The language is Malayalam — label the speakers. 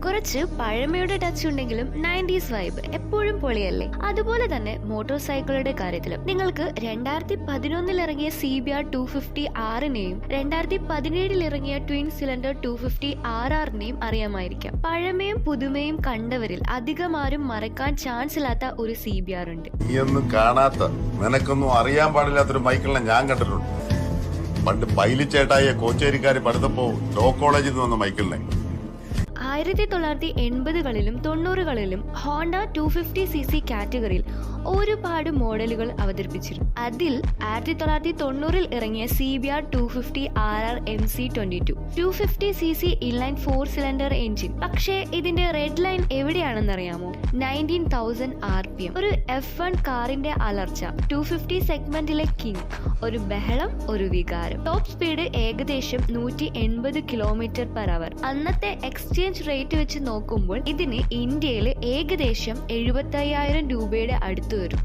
Speaker 1: കുറച്ച് പഴമയുടെ ടച്ച് ഉണ്ടെങ്കിലും 90s വൈബ് എപ്പോഴും പൊളിയല്ലേ. അതുപോലെ തന്നെ മോട്ടോർ സൈക്കിളുടെ കാര്യത്തിലും നിങ്ങൾക്ക് 2011 ഇറങ്ങിയ CBR 250Rനെയും 2017 ഇറങ്ങിയ ട്വിൻ സിലിണ്ടർ 250RRനെയും അറിയാമായിരിക്കാം. പഴമയും പുതുമയും കണ്ടവരിൽ അധികം ആരും മറക്കാൻ ചാൻസ് ഇല്ലാത്ത ഒരു CBR ഉണ്ട്.
Speaker 2: നീയൊന്നും കാണാത്ത, നിനക്കൊന്നും അറിയാൻ പാടില്ലാത്തൊരു മൈക്കിളിനെ ഞാൻ കണ്ടിട്ടുണ്ട്. പണ്ട് പൈലിച്ചേട്ടായ കോച്ചേരിക്കാര് പടുത്തപ്പോ ലോ കോളേജിൽ നിന്ന് വന്ന മൈക്കിളിനെ.
Speaker 1: 1980കളിലും 90കളിലും ഹോണ്ട 250cc കാറ്റഗറിയിൽ ഒരുപാട് മോഡലുകൾ അവതരിപ്പിച്ചിരുന്നു. അതിൽ 1990 ഇറങ്ങിയ CBR 250RR MC22 250cc inline 4 cylinder engine. പക്ഷേ ഇതിന്റെ റെഡ് ലൈൻ എവിടെയാണെന്നറിയാമോ? 19,000 RPM. ഒരു F1 കാറിന്റെ അലർച്ച, 250 സെഗ്മെന്റിലെ കിങ്, ഒരു ബഹളം, ഒരു വികാരം. ടോപ്പ് സ്പീഡ് ഏകദേശം 180 km/h. അന്നത്തെ എക്സ്ചേഞ്ച് റേറ്റ് വെച്ച് നോക്കുമ്പോൾ ഇതിന് ഇന്ത്യയിൽ ഏകദേശം 75,000 രൂപയുടെ അടുത്ത് വരും.